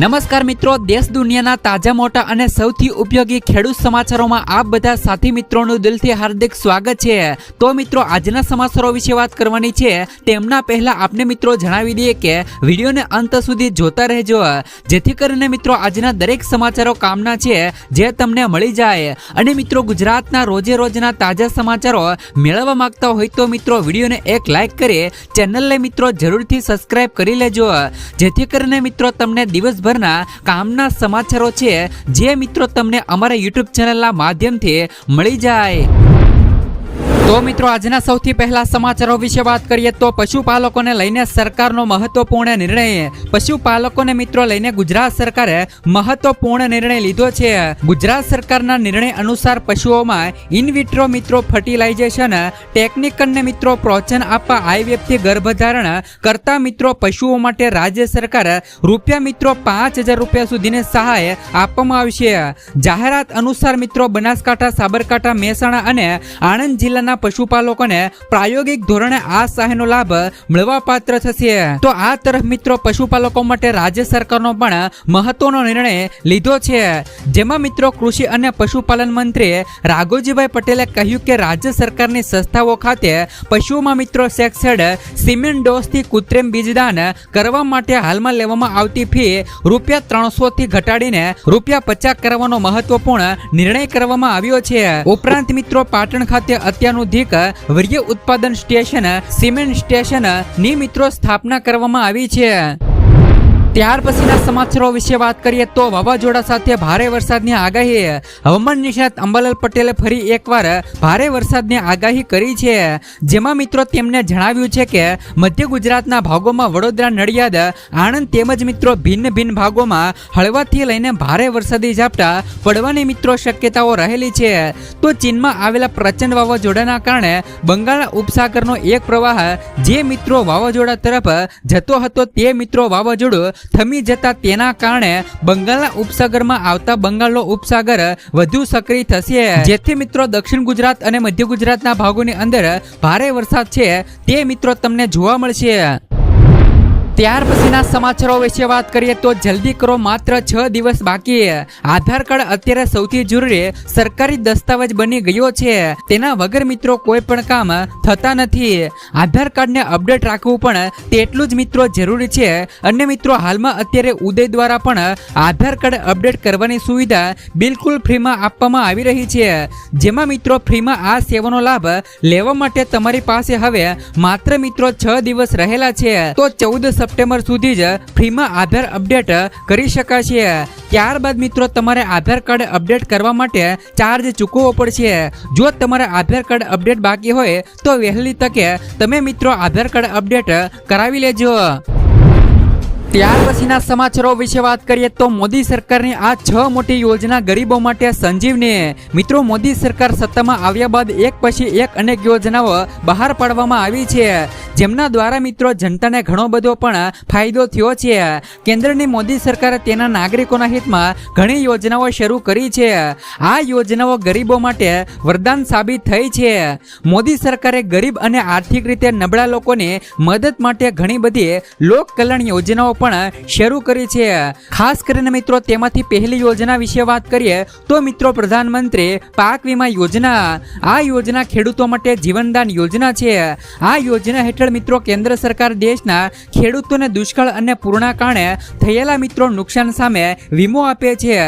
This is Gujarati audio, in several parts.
નમસ્કાર મિત્રો, દેશ દુનિયાના તાજા મોટા અને સૌથી ઉપયોગી ખેડૂત સમાચારોમાં આપ બધા સાથી મિત્રોનું દિલથી હાર્દિક સ્વાગત છે। તો મિત્રો, આજના સમાચારો વિશે વાત કરવાની છે તેમના પહેલા આપને મિત્રો જણાવી દઈએ કે વિડીયોને અંત સુધી જોતા રહેજો, જેથી કરીને મિત્રો આજના દરેક સમાચારો કામના છે જે તમને મળી જાય। અને મિત્રો, ગુજરાતના રોજે રોજના તાજા સમાચારો મેળવવા માંગતા હોય તો મિત્રો વિડીયોને એક લાઈક કરી ચેનલને મિત્રો જરૂરથી સબસ્ક્રાઇબ કરી લેજો, જેથી કરીને મિત્રો તમને દિવસભરના કામના સમાચારો છે જે મિત્રો તમને અમારા YouTube ચેનલના માધ્યમથી મળી જાય। તો મિત્રો, આજના સૌથી પહેલા સમાચારો વિશે વાત કરીએ તો પશુપાલકોને લઈને સરકારનો મહત્વપૂર્ણ નિર્ણય। પશુપાલકોને મિત્રો લઈને ગુજરાત સરકારે મહત્વપૂર્ણ નિર્ણય લીધો છે। ગુજરાત સરકારના નિર્ણય અનુસાર પશુઓમાં ઇન વિટ્રો મિત્રો ફર્ટિલાઇઝેશન ટેકનિકને મિત્રો પ્રોત્સાહન આપવા આઈવીએફથી ગર્ભધારણ કરતા મિત્રો પશુઓ માટે રાજ્ય સરકાર રૂપિયા મિત્રો 5,000 રૂપિયા સુધીની સહાય આપવામાં આવશે। જાહેરાત અનુસાર મિત્રો બનાસકાંઠા, સાબરકાંઠા, મહેસાણા અને આણંદ જિલ્લાના પશુપાલકોને પ્રાયોગિક ધોરણે આ સહાયનો લાભ મળવા પાત્ર થશે। તો આ તરફ મિત્રો પશુપાલકો માટે રાજ્ય સરકારનો પણ મહત્વનો નિર્ણય લીધો છે, જેમાં મિત્રો કૃષિ અને પશુપાલન મંત્રી રાઘોજીભાઈ પટેલે કહ્યું કે રાજ્ય સરકારની સંસ્થાઓ ખાતે પશુઓમાં મિત્રો સેક્સેડ સિમેન્ટ ડોઝથી કૃત્રિમ બીજદાન કરવા માટે હાલમાં લેવામાં આવતી ફી રૂપિયા 300 થી ઘટાડીને રૂપિયા 50 કરવાનો મહત્વપૂર્ણ નિર્ણય કરવામાં આવ્યો છે। ઉપરાંત મિત્રો પાટણ ખાતે અત્યારનું વર્ય ઉત્પાદન સ્ટેશન સિમેન્ટ સ્ટેશન ની મિત્રો સ્થાપના કરવામાં આવી છે। ત્યાર પછીના સમાચારો વિશે વાત કરીએ તો વાવાઝોડા સાથે ભારે વરસાદની આગાહી। હવામાન નિષ્ણાત અંબાલાલ પટેલે ફરી એકવાર ભારે વરસાદની આગાહી કરી છે, જેમાં મિત્રો તેમણે જણાવ્યું છે કે મધ્ય ગુજરાતના ભાગોમાં વડોદરા, નડિયાદ, આણંદ તેમજ મિત્રો ભિન્ન ભિન્ન ભાગોમાં હળવાથી લઈને ભારે વરસાદી ઝાપટા પડવાની મિત્રો શક્યતાઓ રહેલી છે। તો ચીનમાં આવેલા પ્રચંડ વાવાઝોડાના કારણે બંગાળના ઉપસાગરનો એક પ્રવાહ જે મિત્રો વાવાઝોડા તરફ જતો હતો તે મિત્રો વાવાઝોડું થમી જતા તેના કારણે બંગાળના ઉપસાગરમાં આવતા બંગાળનો ઉપસાગર વધુ સક્રિય થશે, જેથી મિત્રો દક્ષિણ ગુજરાત અને મધ્ય ગુજરાતના ભાગોની અંદર ભારે વરસાદ છે તે મિત્રો તમને જોવા મળશે। ત્યાર પછીના સમાચારો વિશે વાત કરીએ તો જલ્દી કરો, માત્ર 6 દિવસ બાકી। આધાર કાર્ડ અત્યારે સૌથી જરૂરી સરકારી દસ્તાવેજ બની ગયો છે, તેના વગર મિત્રો કોઈ પણ કામ થતા નથી। આધાર કાર્ડને અપડેટ રાખવું પણ તેટલું જ મિત્રો જરૂરી છે। અને મિત્રો હાલમાં અત્યારે ઉદય દ્વારા પણ આધાર કાર્ડ અપડેટ કરવાની સુવિધા બિલકુલ ફ્રીમાં આપવામાં આવી રહી છે, જેમાં મિત્રો ફ્રીમાં આ સેવાનો લાભ લેવા માટે તમારી પાસે હવે માત્ર મિત્રો 6 દિવસ રહેલા છે। તો 14 સપ્ટેમ્બર સુધી જ ફ્રીમાં આધાર અપડેટ કરી શકાશે। ત્યારબાદ મિત્રો તમારે આધાર કાર્ડ અપડેટ કરવા માટે ચાર્જ ચૂકવવો પડશે। જો તમારે આધાર કાર્ડ અપડેટ બાકી હોય તો વહેલી તકે તમે મિત્રો આધાર કાર્ડ અપડેટ કરાવી લેજો। ત્યાર પછીના સમાચારો વિશે વાત કરીએ તો મોદી સરકારની આ 6 મોટી યોજના ગરીબો માટે સંજીવની। મિત્રો મોદી સરકાર સત્તામાં આવ્યા બાદ એક પછી એક અનેક યોજનાઓ બહાર પાડવામાં આવી છે, જેમના દ્વારા મિત્રો જનતાને ઘણો બધો પણ ફાયદો થયો છે। કેન્દ્રની મોદી સરકારે તેના નાગરિકોના હિતમાં ઘણી યોજનાઓ શરૂ કરી છે। આ યોજનાઓ ગરીબો માટે વરદાન સાબિત થઈ છે। મોદી સરકારે ગરીબ અને આર્થિક રીતે નબળા લોકોની મદદ માટે ઘણી બધી લોક કલ્યાણ યોજનાઓ પણ શરૂ કરી છે। ખાસ કરીને મિત્રો તેમાંથી પહેલી યોજના વિશે વાત કરીએ તો મિત્રો પ્રધાનમંત્રી પાક વીમા યોજના। આ યોજના ખેડૂતો માટે જીવનદાન યોજના છે। આ યોજના હેઠળ મિત્રો કેન્દ્ર સરકાર દેશના ખેડૂતોને દુષ્કાળ અને પૂરના કારણે થયેલા મિત્રો નુકસાન સામે વીમો આપે છે।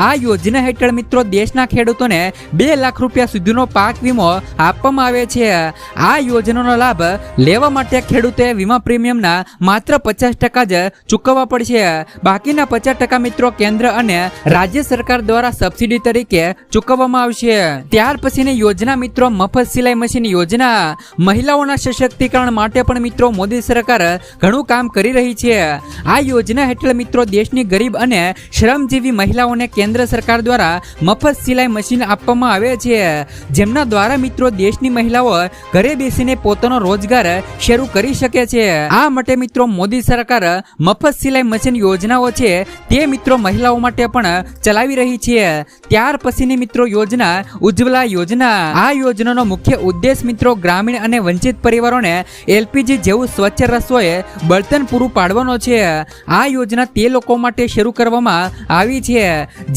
આ યોજના હેઠળ મિત્રો દેશના ખેડૂતોને 2 લાખ રૂપિયા સુધીનો પાક વીમો આપવામાં આવે છે। આ યોજનાનો લાભ લેવા માટે ખેડૂતોએ વીમા પ્રીમિયમના માત્ર 50% જ ચૂકવવા પડશે, બાકીના 50% મિત્રો કેન્દ્ર અને રાજ્ય સરકાર દ્વારા સબસિડી તરીકે ચૂકવવામાં આવશે। ત્યાર પછીની યોજના મિત્રો મફત સિલાઈ મશીન યોજના। મહિલાઓના સશક્તિકરણ માટે પણ મિત્રો મોદી સરકાર ઘણું કામ કરી રહી છે। આ યોજના હેઠળ મિત્રો દેશની ગરીબ અને શ્રમજીવી મહિલાઓને કેન્દ્ર સરકાર દ્વારા મફત સિલાઈ મશીન આપવામાં આવે છે, જેમના દ્વારા મિત્રો દેશની મહિલાઓ ઘરે બેસીને પોતાનો રોજગાર શરૂ કરી શકે છે। આ માટે મિત્રો મોદી સરકાર મફત સિલાઈ મશીન યોજનાઓ છે તે મિત્રો મહિલાઓ માટે પણ ચલાવી રહી છે. ત્યાર પછીની મિત્રો યોજના ઉજ્જવલા યોજના. આ યોજનાનો મુખ્ય ઉદ્દેશ મિત્રો ગ્રામીણ અને વંચિત પરિવારોને એલપીજી જેવું સ્વચ્છ રસોઈ બળતણ પૂરું પાડવાનો છે. આ યોજના તે લોકો માટે શરૂ કરવામાં આવી છે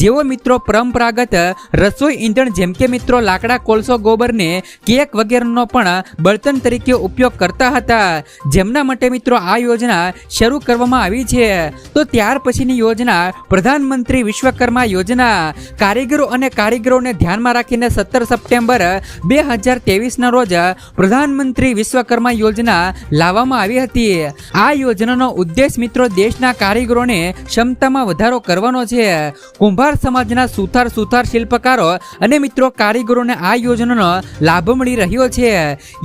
જેઓ મિત્રો પરંપરાગત રસોઈ ઈંધણ જેમ કે મિત્રો લાકડા, કોલસો, ગોબરને કેક વગેરેનો પણ બળતણ તરીકે ઉપયોગ કરતા હતા, જેમના માટે મિત્રો આ યોજના શરૂ કરવામાં આવી છે. તો ત્યાર પછીની યોજના પ્રધાનમંત્રી વિશ્વકર્મા યોજના. કારીગરો અને કારીગરોને ધ્યાનમાં રાખીને 17 સપ્ટેમ્બર 2023ના રોજ પ્રધાનમંત્રી વિશ્વકર્મા યોજના લાવવામાં આવી હતી. આ યોજનાનો ઉદ્દેશ મિત્રો દેશના કારીગરોને ક્ષમતામાં વધારો કરવાનો છે. કુંભાર સમાજના સુથાર શિલ્પકારો અને મિત્રો કારીગરોને આ યોજનાનો લાભ મળી રહ્યો છે.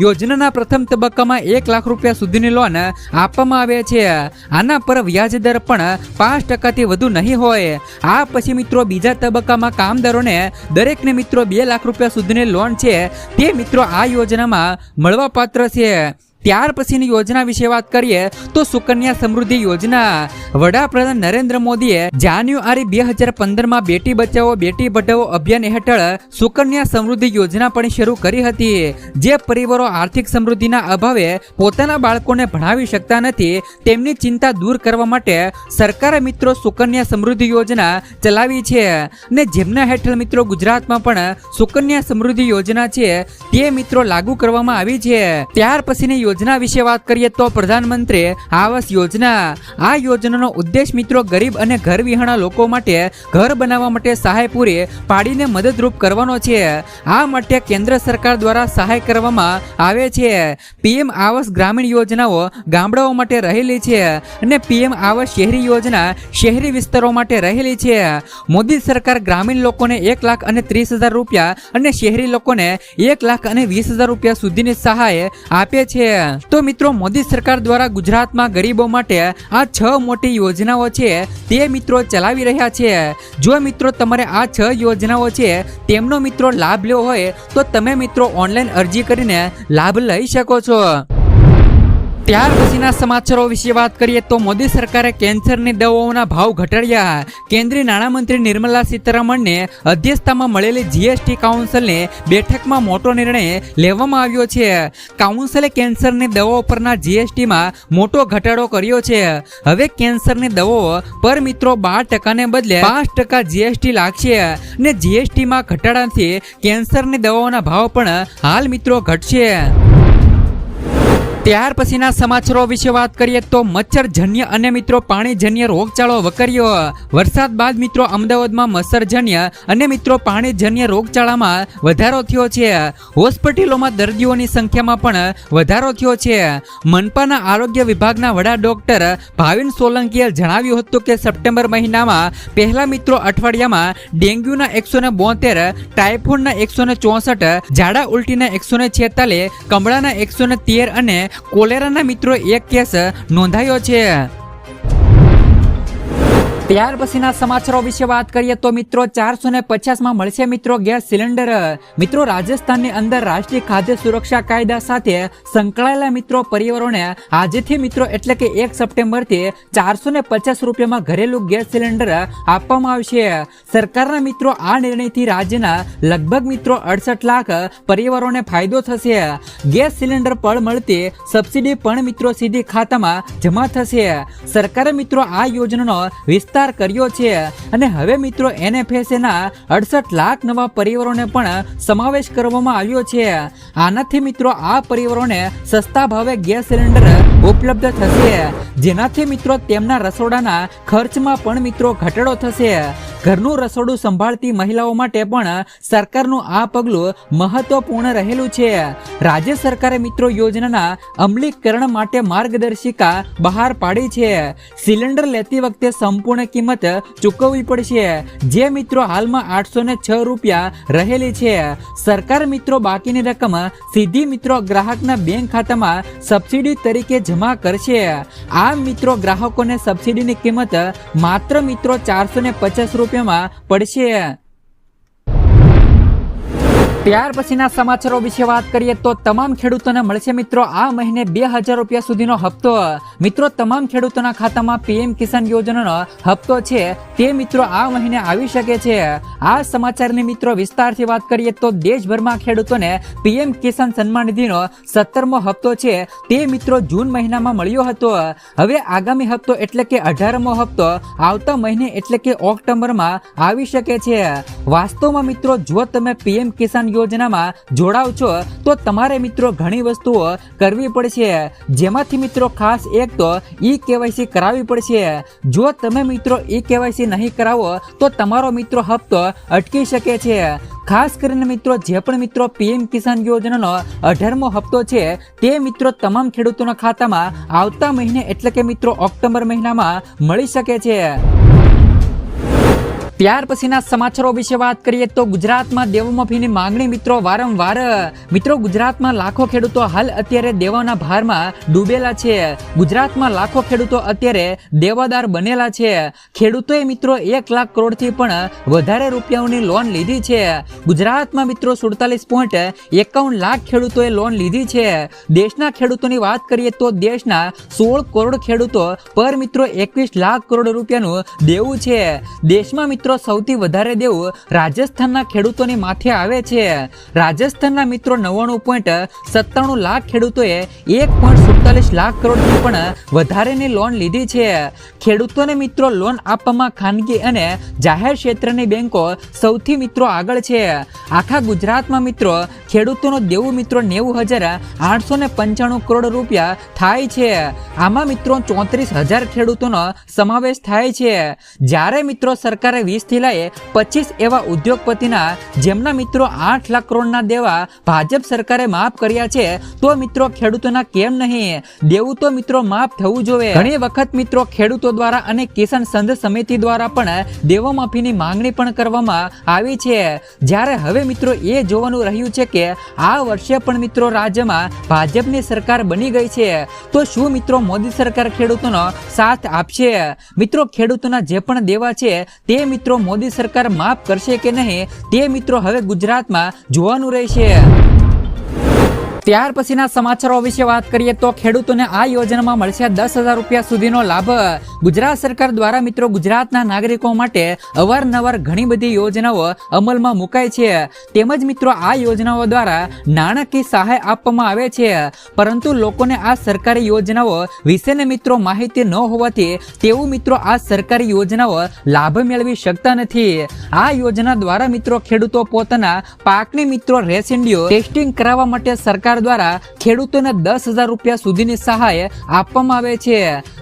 યોજનાના પ્રથમ તબક્કામાં 1 લાખ રૂપિયા સુધીની લોન આપવામાં આવે છે. આના પર વ્યાજ દર પણ 5% વધુ નહીં હોય. આ પછી મિત્રો બીજા તબક્કામાં કામદારોને દરેકને મિત્રો 2 લાખ રૂપિયા સુધીની લોન છે તે મિત્રો આ યોજનામાં મળવાપાત્ર છે. ત્યાર પછીની યોજના વિશે વાત કરીએ તો સુકન્યા સમૃદ્ધિ યોજના. વડાપ્રધાન નરેન્દ્ર મોદીએ જાન્યુઆરી 2015માં બેટી બચાવો બેટી પઢાઓ અભિયાન હેઠળ સુકન્યા સમૃદ્ધિ યોજના પણ શરૂ કરી હતી. જે પરિવારો આર્થિક સમૃદ્ધિના અભાવે પોતાના બાળકોને ભણાવી શકતા નથી તેમની ચિંતા દૂર કરવા માટે સરકારે મિત્રો સુકન્યા સમૃદ્ધિ યોજના ચલાવી છે અને જેમના હેઠળ મિત્રો ગુજરાતમાં પણ સુકન્યા સમૃદ્ધિ યોજના છે તે મિત્રો લાગુ કરવામાં આવી છે. ત્યાર પછીની યોજના વિશે વાત કરીએ તો પ્રધાનમંત્રી આવાસ યોજના. આ યોજનાનો ઉદ્દેશ મિત્રો ગરીબ અને ઘર વિહોણા લોકો માટે ઘર બનાવવા માટે સહાય પૂરી પાડીને મદદરૂપ કરવાનો છે. આ માટે કેન્દ્ર સરકાર દ્વારા સહાય કરવામાં આવે છે. પીએમ આવાસ ગ્રામીણ યોજનાઓ ગામડાઓ માટે રહેલી છે અને પીએમ આવાસ શહેરી યોજના શહેરી વિસ્તારો માટે રહેલી છે. મોદી સરકાર ગ્રામીણ લોકોને 1,30,000 રૂપિયા અને શહેરી લોકોને 1,20,000 રૂપિયા સુધીની સહાય આપે છે. તો મિત્રો મોદી સરકાર દ્વારા ગુજરાતમાં ગરીબો માટે આ 6 મોટી યોજનાઓ છે તે મિત્રો ચલાવી રહ્યા છે. જો મિત્રો તમારે આ 6 યોજનાઓ છે તેમનો મિત્રો લાભ લેવો હોય તો તમે મિત્રો ઓનલાઈન અરજી કરીને લાભ લઈ શકો છો. ત્યાર પછીના સમાચારો વિશે વાત કરીએ તો મોદી સરકારે કેન્સરની દવાઓના ભાવ ઘટાડ્યા. કેન્દ્રીય નાણામંત્રી નિર્મલા સીતારમણને અધ્યક્ષતામાં મળેલી જીએસટી કાઉન્સિલની બેઠકમાં મોટો નિર્ણય લેવામાં આવ્યો છે. કાઉન્સિલે કેન્સરની દવાઓ પરના જીએસટીમાં મોટો ઘટાડો કર્યો છે. હવે કેન્સરની દવાઓ પર મિત્રો 12% ને બદલે 5% જીએસટી લાગશે અને જીએસટીમાં ઘટાડાથી કેન્સરની દવાઓના ભાવ પણ હાલ મિત્રો ઘટશે. ત્યાર પછીના સમાચારો વિશે વાત કરીએ તો મચ્છરજન્ય અને મિત્રો પાણીજન્ય રોગચાળો વકર્યો. વરસાદ બાદ મિત્રો અમદાવાદમાં મચ્છરજન્ય અને મિત્રો પાણીજન્ય રોગચાળામાં વધારો થયો છે. હોસ્પિટલોમાં દર્દીઓની સંખ્યામાં પણ વધારો થયો છે. મનપાના આરોગ્ય વિભાગના વડા ડોક્ટર ભાવિન સોલંકીએ જણાવ્યું હતું કે સપ્ટેમ્બર મહિનામાં પહેલા મિત્રો અઠવાડિયામાં ડેન્ગ્યુના 172, ટાઇફોઇડના 164, ઝાડા ઉલટીના 146, કમળાના 113 અને કોલેરાના મિત્રો 1 કેસ નોંધાયો છે. ત્યાર પછીના સમાચારો વિશે વાત કરીએ તો મિત્રો 450માં મળશે મિત્રો ગેસ સિલિન્ડર. મિત્રો રાજસ્થાનની અંદર રાષ્ટ્રીય ખાદ્ય સુરક્ષા કાયદા સાથે સંકળાયેલા મિત્રો પરિવારોને આજથી મિત્રો એટલે કે 1 સપ્ટેમ્બરથી 450 રૂપિયામાં ઘરેલું ગેસ સિલિન્ડર આપવામાં આવશે. સરકારના મિત્રો આ નિર્ણયથી રાજ્યના લગભગ મિત્રો 68 લાખ પરિવારોને ફાયદો થશે. ગેસ સિલિન્ડર પર મળતી સબસિડી પણ મિત્રો સીધી ખાતામાં જમા થશે. સરકારે મિત્રો આ યોજનાનો વિસ્તાર કર્યો છે અને હવે મિત્રો એનએફએસએના 68 લાખ નવા પરિવારોને પણ સમાવેશ કરવામાં આવ્યો છે. આનાથી મિત્રો આ પરિવારોને સસ્તા ભાવે ગેસ સિલિન્ડર ઉપલબ્ધ થશે, જેનાથી મિત્રો તેમના રસોડાના ખર્ચમાં પણ મિત્રો ઘટાડો થશે. ઘરનું રસોડું સંભાળતી મહિલાઓ માટે પણ સરકારનું આ પગલું મહત્વપૂર્ણ રહેલું છે. રાજ્ય સરકારે મિત્રો યોજનાના અમલીકરણ માટે માર્ગદર્શિકા બહાર પાડી છે. સિલિન્ડર લેતી વખતે સંપૂર્ણ કિંમત ચૂકવવી પડશે, જે મિત્રો હાલમાં 806 રૂપિયા રહેલી છે. સરકાર મિત્રો બાકીની રકમ સીધી મિત્રો ગ્રાહકના બેંક ખાતામાં સબસિડી તરીકે જમા કરશે. આ મિત્રો ગ્રાહકોને સબસિડીની કિંમત માત્ર મિત્રો 450 રૂપિયામાં પડશે. ત્યાર પછીના સમાચારો વિશે વાત કરીએ તો તમામ ખેડૂતોને મળશે મિત્રો આ મહિને 2000 રૂપિયા સુધીનો હપ્તો. મિત્રો તમામ ખેડૂતોના ખાતામાં પીએમ કિસાન યોજનાનો હપ્તો છે તે મિત્રો આ મહિને આવી શકે છે. આ સમાચારની મિત્રો વિસ્તારથી વાત કરીએ તો દેશભરમાં ખેડૂતોને પીએમ કિસાન સન્માન નિધિનો 17મો હપ્તો છે તે મિત્રો જૂન મહિનામાં મળ્યો હતો. હવે આગામી હપ્તો એટલે કે 18મો હપ્તો આવતા મહિને એટલે કે ઓક્ટોબરમાં આવી શકે છે. વાસ્તવમાં મિત્રો જો તમે પીએમ કિસાન યોજનામાં જોડાવ છો તો તમારે મિત્રો ઘણી વસ્તુઓ કરવી પડશે, જેમાંથી મિત્રો ખાસ એક તો ઈ-કેવાયસી કરાવવી પડશે. જો તમે મિત્રો ઈ-કેવાયસી નહીં કરાવો તો તમારો મિત્રો હપ્તો અટકી શકે છે. ખાસ કરીને મિત્રો જે પણ મિત્રો પીએમ કિસાન યોજનાનો 18મો હપ્તો છે તે મિત્રો તમામ ખેડૂતોના ખાતામાં આવતા મહિને એટલે કે મિત્રો ઓક્ટોબર મહિનામાં મળી શકે છે. ત્યાર પછીના સમાચારો વિશે વાત કરીએ તો ગુજરાતમાં દેવમાફીની માંગણી મિત્રો વારંવાર. મિત્રો ગુજરાતમાં લાખો ખેડૂતો હાલ અત્યારે દેવાના ભારમાં ડૂબેલા છે. ગુજરાતમાં લાખો ખેડૂતો અત્યારે દેવાદાર બનેલા છે. ખેડૂતોએ મિત્રો 1 લાખ કરોડથી પણ વધારે રૂપિયાઓની લોન લીધી છે. ગુજરાતમાં મિત્રો 47.51 લાખ ખેડૂતોએ લોન લીધી છે. દેશના ખેડૂતોની વાત કરીએ તો દેશના 16 કરોડ ખેડૂતો પર મિત્રો 21 લાખ કરોડ રૂપિયાનું દેવું છે. દેશમાં મિત્રો સૌથી વધારે દેવું રાજસ્થાનના ખેડૂતોની માથે આવે છે. રાજસ્થાનના મિત્રો 99.97 લાખ ખેડૂતોએ 1.47 લાખ કરોડથી પણ વધારેની લોન લીધી છે. ખેડૂતોને મિત્રો લોન આપવામાં ખાનગી અને જાહેર ક્ષેત્રની બેંકો સૌથી મિત્રો આગળ છે. આખા ગુજરાતમાં મિત્રો ખેડૂતોનું દેવું મિત્રો 90,895 કરોડ રૂપિયા થાય છે. આમાં મિત્રો 34,000 ખેડૂતોનો સમાવેશ થાય છે. જ્યારે મિત્રો સરકારે 20 થી લઈ 25 એવા ઉદ્યોગપતિના જેમના મિત્રો 8 લાખ કરોડના દેવા ભાજપ સરકારે માફ કર્યા છે તો મિત્રો ખેડૂતોના કેમ નહીં? દેવું તો મિત્રો માફ થવું જોઈએ. ઘણી વખત મિત્રો ખેડૂતો દ્વારા અને કિસાન સંઘ સમિતિ દ્વારા પણ દેવામાફીની માંગણી પણ કરવામાં આવી છે. જ્યારે હવે મિત્રો એ જોવાનું રહ્યું છે કે આ વર્ષે પણ મિત્રો રાજ્યમાં ભાજપની સરકાર બની ગઈ છે તો શું મિત્રો મોદી સરકાર ખેડૂતોનો સાથ આપશે? મિત્રો ખેડૂતોના જે પણ દેવા છે તે મિત્રો મોદી સરકાર માફ કરશે કે નહીં તે મિત્રો હવે ગુજરાતમાં જોવાનું રહેશે. ત્યાર પછીના સમાચારો વિશે વાત કરીએ તો ખેડૂતોને આ યોજનામાં મળશે 10,000 રૂપિયા સુધીનો લાભ. ગુજરાત સરકાર દ્વારા મિત્રો ગુજરાતના નાગરિકો માટે અવારનવાર ઘણી બધી યોજનાઓ અમલમાં મુકાય છે. તેમજ મિત્રો આ યોજનાઓ દ્વારા નાણાકીય સહાય આપવામાં આવે છે, પરંતુ લોકોને આ સરકારી યોજનાઓ વિશેને મિત્રો માહિતી ન હોવાથી તેઓ મિત્રો આ સરકારી યોજનાઓ લાભ મેળવી શકતા નથી. આ યોજના દ્વારા મિત્રો ખેડૂતો પોતાના પાકની મિત્રો રેસિડ્યુ ટેસ્ટિંગ કરાવવા માટે સરકાર દ્વારા ખેડૂતોને 10,000 રૂપિયા સુધીની સહાય આપવામાં આવે છે.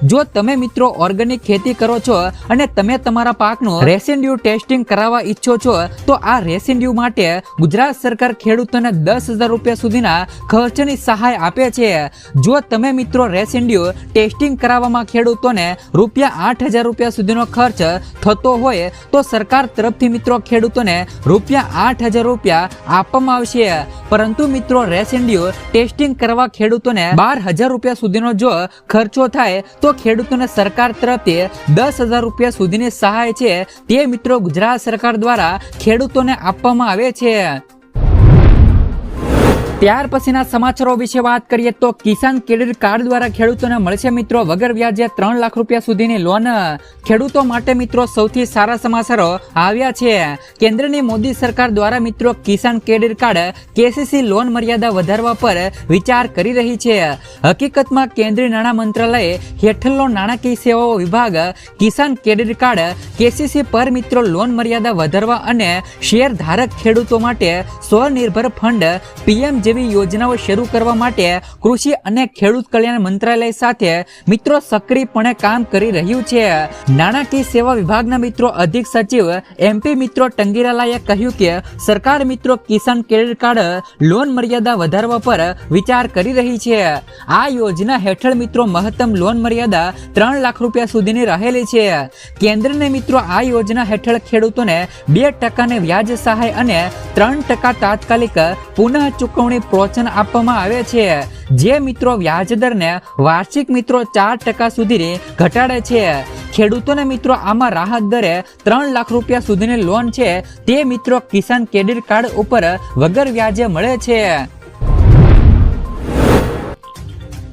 જો તમે મિત્રો ઓર્ગેનિક ખેતી કરો છો અને તમે તમારા પાકનું રેસિડ્યુ ટેસ્ટિંગ કરાવવા ઈચ્છો છો તો આ રેસિડ્યુ માટે ગુજરાત સરકાર ખેડૂતોને 10,000 રૂપિયા સુધીના ખર્ચની સહાય આપે છે. જો તમે મિત્રો રેસિડ્યુ ટેસ્ટિંગ કરાવવામાં ખેડૂતોને રૂપિયા 8,000 રૂપિયા સુધીનો ખર્ચ થતો હોય તો સરકાર તરફથી મિત્રો ખેડૂતોને રૂપિયા 8,000 રૂપિયા આપવામાં આવશે. પરંતુ મિત્રો રેસિડ્યુ ટેસ્ટિંગ કરવા ખેડૂતોને 12,000 રૂપિયા સુધીનો જો ખર્ચો થાય તો ખેડૂતોને સરકાર તરફથી 10,000 રૂપિયા સુધીની સહાય છે તે મિત્રો ગુજરાત સરકાર દ્વારા ખેડૂતોને આપવામાં આવે છે. ત્યાર પછીના સમાચારો વિશે વાત કરીએ તો કિસાન ક્રેડિટ કાર્ડ દ્વારા ખેડૂતોને મળશે મિત્રો વગર વ્યાજે 3 લાખ રૂપિયા સુધીની લોન. ખેડૂતો માટે મિત્રો સૌથી સારા સમાચારો આવ્યા છે. કેન્દ્રની મોદી સરકાર દ્વારા મિત્રો કિસાન ક્રેડિટ કાર્ડ કેસીસી લોન મર્યાદા વધારવા પર વિચાર કરી રહી છે. હકીકતમાં કેન્દ્રીય નાણાં મંત્રાલય હેઠળનો નાણાકીય સેવાઓ વિભાગ કિસાન ક્રેડિટ કાર્ડ કેસીસી પર મિત્રો લોન મર્યાદા વધારવા અને શેર ધારક ખેડૂતો માટે સ્વનિર્ભર ફંડ પીએમ જેવી યોજનાઓ શરૂ કરવા માટે કૃષિ અને ખેડૂત કલ્યાણ મંત્રાલય સાથે મિત્રો સક્રિયપણે કામ કરી રહ્યું છે. નાણાકીય સેવા વિભાગના મિત્રો અધિક સચિવ એમપી મિત્રો ટંગીરાલાએ કહ્યું કે સરકાર મિત્રો કિસાન ક્રેડિટ કાર્ડ લોન મર્યાદા વધારવા પર વિચાર કરી રહી છે. આ યોજના હેઠળ મિત્રો મહત્તમ લોન મર્યાદા 3 લાખ રૂપિયા સુધીની રહેલી છે. કેન્દ્રને મિત્રો આ યોજના હેઠળ ખેડૂતોને 2% વ્યાજ સહાય અને 3% તાત્કાલિક પુનઃ ચૂકવણી પ્રોત્સાહન આપવામાં આવે છે, જે મિત્રો વ્યાજ દરને વાર્ષિક મિત્રો 4% સુધી ઘટાડે છે. ખેડૂતોને મિત્રો આમાં રાહત દરે 3 લાખ રૂપિયા સુધીની લોન છે તે મિત્રો કિસાન ક્રેડિટ કાર્ડ ઉપર વગર વ્યાજે મળે છે।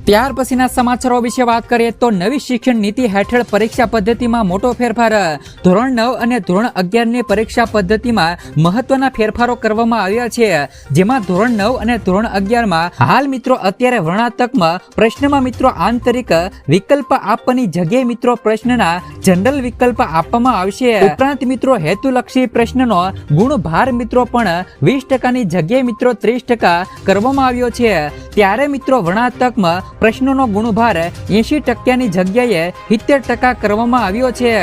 ત્યાર પછીના સમાચારો વિશે વાત કરીએ તો નવી શિક્ષણ નીતિ હેઠળ પરીક્ષા પદ્ધતિમાં મોટો ફેરફાર। ધોરણ 9 અને ધોરણ 11 ની પરીક્ષા પદ્ધતિમાં મહત્વના ફેરફારો કરવામાં આવ્યા છે, જેમાં ધોરણ 9 અને ધોરણ 11 માં હાલ મિત્રો અત્યારે વર્ણાત્મક પ્રશ્નમાં મિત્રો આંતરિક વિકલ્પ આપવાની જગ્યાએ મિત્રો પ્રશ્નના જનરલ વિકલ્પ આપવામાં આવશે। ઉપરાંત મિત્રો હેતુલક્ષી પ્રશ્નનો ગુણભાર મિત્રો પણ 20% ની જગ્યાએ મિત્રો 30% કરવામાં આવ્યો છે। ત્યારે મિત્રો વર્ણાત્મક પ્રશ્નોનો ગુણભાર 80% ની જગ્યાએ 70% કરવામાં આવ્યો છે।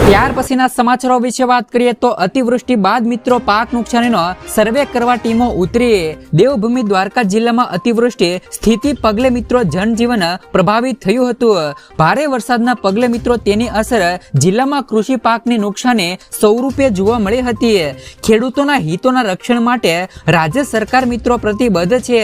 ત્યાર પછીના સમાચારો વિશે વાત કરીએ તો અતિવૃષ્ટિ બાદ મિત્રો પાક નુકસાનીનો સર્વે કરવા ટીમો ઉતરી। દેવભૂમિ દ્વારકા જિલ્લામાં અતિવૃષ્ટિ સ્થિતિ પગલે મિત્રો જનજીવન પ્રભાવિત થયું હતું। ભારે વરસાદના પગલે મિત્રો તેની અસર જિલ્લામાં કૃષિ પાકની નુકસાની સ્વરૂપે જોવા મળી હતી। ખેડૂતોના હિતોના રક્ષણ માટે રાજ્ય સરકાર મિત્રો પ્રતિબદ્ધ છે,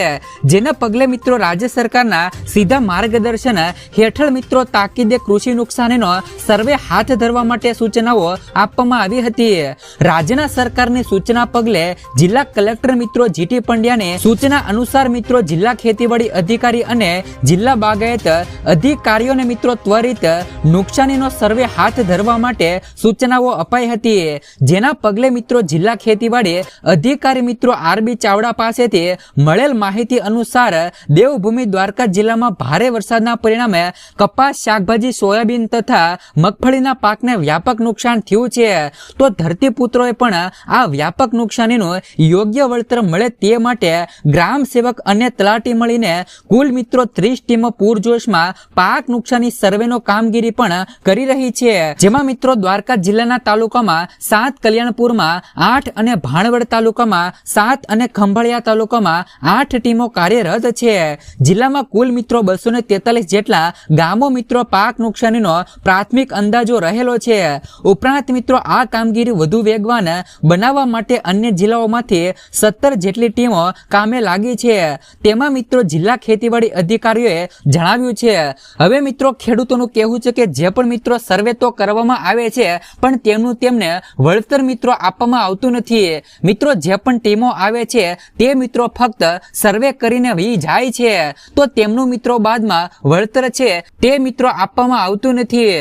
જેના પગલે મિત્રો રાજ્ય સરકારના સીધા માર્ગદર્શન હેઠળ મિત્રો તાકીદે કૃષિ નુકસાનીનો સર્વે હાથ ધરવા માટે સૂચનાઓ આપવામાં આવી હતી। રાજ્યના સરકારની સૂચના પગલે જિલ્લા કલેક્ટર મિત્રો જીટી પંડ્યાને સૂચના અનુસાર મિત્રો જિલ્લા ખેતીવાડી અધિકારી અને જિલ્લા બાગાયત અધિકારીઓને મિત્રો ત્વરિત નુકસાનીનો સર્વે હાથ ધરવા માટે સૂચનાઓ અપાઈ હતી, જેના પગલે મિત્રો જિલ્લા ખેતીવાડી અધિકારી મિત્રો આરબી ચાવડા પાસેથી મળેલ માહિતી અનુસાર દેવભૂમિ દ્વારકા જિલ્લામાં ભારે વરસાદના પરિણામે કપાસ, શાકભાજી, સોયાબીન તથા મગફળીના પાકને વ્યાપક નુકસાન થયું છે। તો ધરતીપુત્રોએ પણ આ વ્યાપક નુકસાનીનું યોગ્ય વળતર મળે તે માટે ગ્રામ સેવક અને તલાટી મળીને કુલ મિત્રો 30 ટીમો પૂરજોશમાં પાક નુકસાની સર્વેનો કામગીરી પણ કરી રહી છે, જેમાં મિત્રો દ્વારકા જિલ્લાના તાલુકામાં 7, કલ્યાણપુરમાં 8 અને ભાણવડ તાલુકામાં 7 અને ખંભાળિયા તાલુકામાં 8 ટીમો કાર્યરત છે। જિલ્લામાં કુલ મિત્રો 243 જેટલા ગામો મિત્રો પાક નુકસાનીનો પ્રાથમિક અંદાજો રહેલો છે। ઉપરાંત મિત્રો આ કામગીરી વધુ વેગવાન બનાવવા માટે અન્ય જિલ્લાઓમાંથી 17 જેટલી ટીમો કામે લાગી છે, તેમાં મિત્રો જિલ્લા ખેતીવાડી અધિકારીઓએ જણાવ્યું છે। હવે મિત્રો ખેડૂતોનું કહેવું છે કે જે પણ મિત્રો સર્વે તો કરવામાં આવે છે પણ તેમનું તેમને વળતર મિત્રો આપવામાં આવતું નથી। મિત્રો જે પણ ટીમો આવે છે તે મિત્રો ફક્ત સર્વે કરીને વહી જાય છે, તો તેમનું મિત્રો બાદમાં વળતર છે તે મિત્રો આપવામાં આવતું નથી।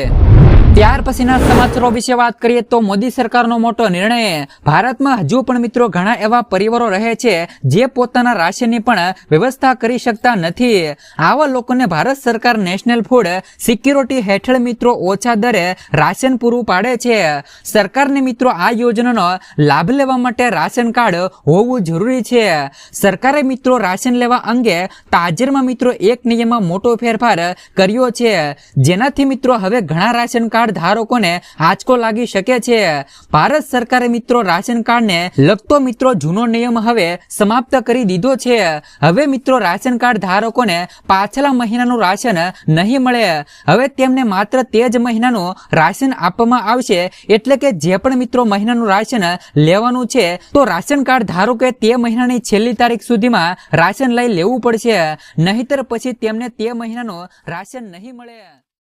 ત્યાર પછીના સમાચારો વિશે વાત કરીએ તો મોદી સરકારનો મોટો નિર્ણય। ભારતમાં હજુ પણ મિત્રો ઘણા એવા પરિવારો રહે છે જે પોતાના રાશનની પણ વ્યવસ્થા કરી શકતા નથી। આવા લોકોને ભારત સરકાર નેશનલ ફૂડ સિક્યુરિટી હેઠળ મિત્રો ઓછા દરે રાશન પૂરું પાડે છે। સરકારને મિત્રો આ યોજનાનો લાભ લેવા માટે રાશન કાર્ડ હોવું જરૂરી છે। સરકારે મિત્રો રાશન લેવા અંગે તાજેતરમાં મિત્રો એક નિયમમાં મોટો ફેરફાર કર્યો છે, જેનાથી મિત્રો હવે ઘણા રાશન કાર્ડ ધારકોને આંચકો લાગી શકે છે। ભારત સરકારે મિત્રો રાશન કાર્ડને લગતો મિત્રો જૂનો નિયમ હવે સમાપ્ત કરી દીધો છે। હવે મિત્રો રાશન કાર્ડ ધારકોને પાછલા મહિનાનું રાશન નહીં મળે, હવે તેમને માત્ર તે જ મહિનાનું રાશન આપવામાં આવશે। એટલે કે જે પણ મિત્રો મહિનાનું રાશન લેવાનું છે તો રાશન કાર્ડ ધારકોએ તે મહિનાની છેલ્લી તારીખ સુધીમાં રાશન લઈ લેવું પડશે, નહીતર પછી તેમને તે મહિનાનું રાશન નહીં મળે।